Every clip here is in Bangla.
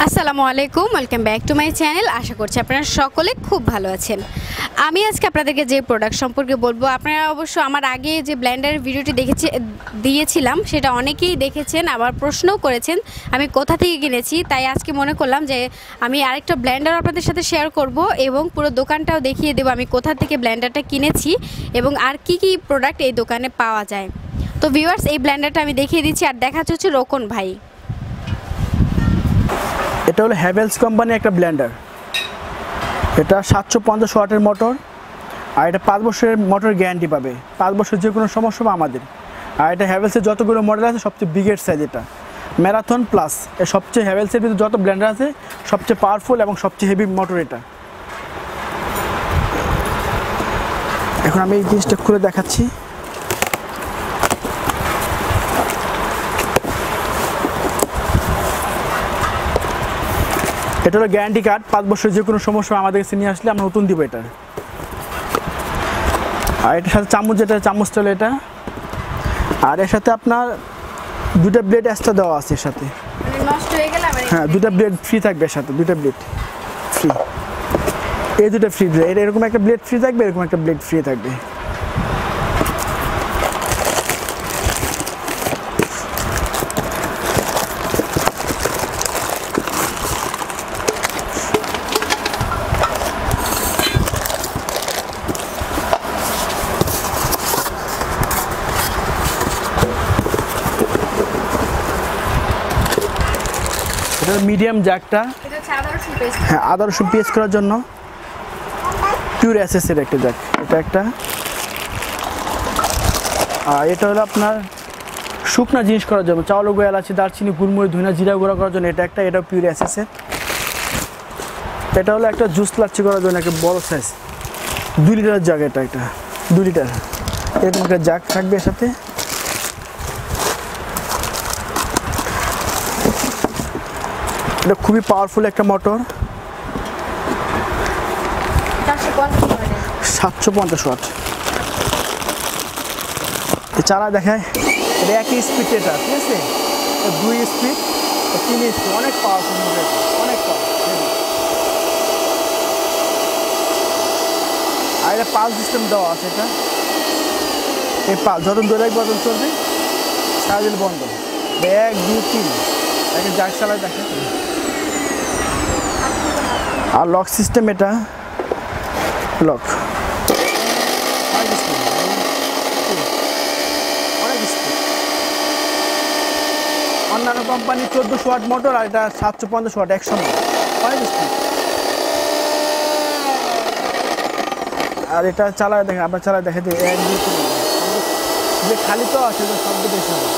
আসসালামু আলাইকুম, welcome back to my channel. আশা করছি আপনারা সকলে খুব ভালো আছেন। আমি আজকে আপনাদেরকে যে প্রোডাক্ট সম্পর্কে বলবো, আপনারা অবশ্য আমার আগে যে ব্লেন্ডারের ভিডিওটি দিয়েছিলাম সেটা অনেকেই দেখেছেন, আবার প্রশ্নও করেছেন আমি কোথা থেকে কিনেছি। তাই আজকে মনে করলাম যে আমি আরেকটা ব্লেন্ডার আপনাদের সাথে শেয়ার করব এবং পুরো দোকানটাও দেখিয়ে দেবো আমি কোথা থেকে ব্লেন্ডারটা কিনেছি এবং আর কি কি প্রোডাক্ট এই দোকানে পাওয়া যায়। তো ভিউয়ার্স, এই ব্লেন্ডারটা আমি দেখিয়ে দিচ্ছি আর দেখাচ্ছে হচ্ছে রোকন ভাই। এটা হলো হ্যাভেলস কোম্পানির একটা ব্লেন্ডার। এটা 750 ওয়াটের মোটর, আর এটা 5 বছরের মোটর গ্যারান্টি পাবে। 5 বছর যে কোনো সমস্যা হবে আমাদের। আর এটা হ্যাভেলসের যতগুলো মডেল আছে সবচেয়ে বিগের সাইজ, এটা ম্যারাথন প্লাস। এর সবচেয়ে হ্যাভেলসের ভিতরে যত ব্লেন্ডার আছে সবচেয়ে পাওয়ারফুল এবং সবচেয়ে হেভি মোটর এটা। এখন আমি এই জিনিসটা খুলে দেখাচ্ছি। এটা হলো গ্যারান্টি কার্ড, 5 বছর যে কোনো সমস্যা আমাদের কাছে নিয়ে আসলে আমরা নতুন দিব এটা। আর এটার সাথে চামচ, যেটা চামচ চলে এটা। আর এর সাথে আপনার দুটো ব্লেড এক্সট্রা দেওয়া আছে এর সাথে। হ্যাঁ, দুটো ব্লেড ফ্রি থাকবে এর সাথে, দুটো ব্লেড ফ্রি। এই দুটো ফ্রি, এরকম একটা ব্লেড ফ্রি থাকবে, এরকম একটা ব্লেড ফ্রি থাকবে। এটা মিডিয়াম জ্যাকটা, হ্যাঁ, আদা রসুন পেস্ট করার জন্য পিওর এসএসের একটা জ্যাক এটা একটা। আর এটা হলো আপনার শুকনা জিনিস করার জন্য, চাউল গুঁড়ো, এলাচি, দারচিনি, গুলমরিচ, ধনিয়া, জিরা গুঁড়া করার জন্য এটা একটা। এটা পিওর এসএসের। এটা হলো একটা জুস লাচ্ছি করার জন্য একটা বড় সাইজ 2 লিটারের জ্যাক। এটা 2 লিটার, এরকম একটা জ্যাক থাকবে এর সাথে। এটা খুবই পাওয়ারফুল একটা মোটর, 750 ওয়াট। চালা দেখায়, এটা একই স্পিড, এটা ঠিক আছে, 2 স্পিড, 3 স্পিড, অনেক পাওয়ারফুল মোটর, অনেক পাওয়ার। আর এটা পালস সিস্টেম দেওয়া আছে এটা। এই পাল যখন দৌড়ে বদল চলবে, সারাদিন বন্ধ। 1 2 3 একটা জাগ চালায় দেখে। আর লক সিস্টেম, এটা লক অন্যান্য কোম্পানি 1400 ওয়াট মোটর, আর এটা 750 ওয়াট, 100 অনেক স্পিড। আর এটা চালায় দেখে, আবার চালায় দেখে 1 2 3 যে খালি তো আছে, শব্দ বেশি হবে।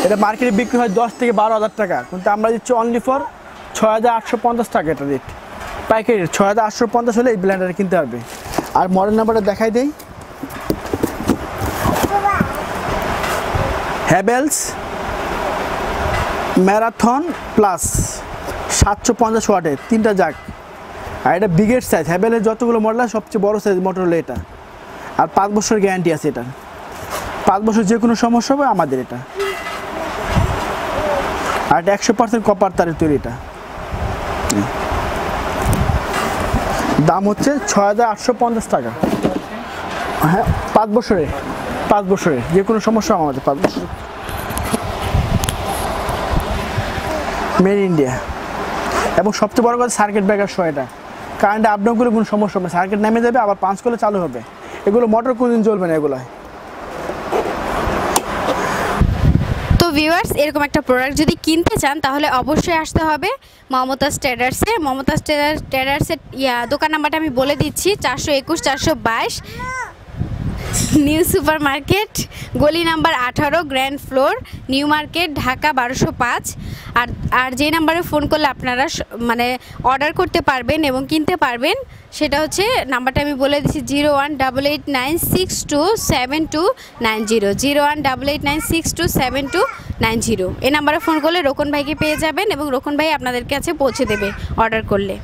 এটা মার্কেটে বিক্রি হয় 10 থেকে 12,000 টাকা, কিন্তু আমরা দিচ্ছি অনলি ফর 6,850 টাকা। এটা রেট পাইকারি রেট 6,850 হলে এই ব্লেন্ডার কিনতে পারবে। আর মডেল নাম্বারটা দেখাই দেই, হ্যাভেলস ম্যারাথন প্লাস 750 ওয়াটের 3টা জাগ। আর এটা বিগের সাইজ, হ্যাভেলের যতগুলো মডেল আছে সবচেয়ে বড় সাইজ মোটর হলো এটা। আর 5 বছর গ্যারান্টি আছে এটা, 5 বছর যে কোনো সমস্যা হবে আমাদের এটা। আর এটা 100% কপার তারের তৈরি। এটা দাম হচ্ছে 6,850 টাকা। হ্যাঁ, 5 বছরে যে কোনো সমস্যা আমাদের 5 বছর। মেড ইন্ডিয়া, এবং সবচেয়ে বড় কথা সার্কিট ব্রেকার সহ। এটা কারেন্টে আপ ডাউন করলে কোনো সমস্যা হবে, সার্কিট নেমে যাবে, আবার 5 করলে চালু হবে। এগুলো মোটর কোনদিন জ্বলবে না এগুলো। ভিউয়ার্স, এরকম একটা প্রোডাক্ট যদি কিনতে চান তাহলে অবশ্যই আসতে হবে মমতাজ ট্রেডার্সে। মমতাজ ট্রেডার্সের দোকান নাম্বারটা আমি বলে দিচ্ছি, 421 422 নিউ সুপার মার্কেট, গলি number 18, grand floor, new market, Dhaka 1205। আর যে নাম্বারে ফোন করলে আপনারা মানে অর্ডার করতে পারবেন এবং কিনতে পারবেন, সেটা হচ্ছে নাম্বারটা আমি বলে দিচ্ছি 0188962729 0188962729। এই নাম্বারে ফোন করলে রোকন ভাইকে পেয়ে যাবেন এবং রোকন ভাই আপনাদের কাছে পৌঁছে দেবে অর্ডার করলে।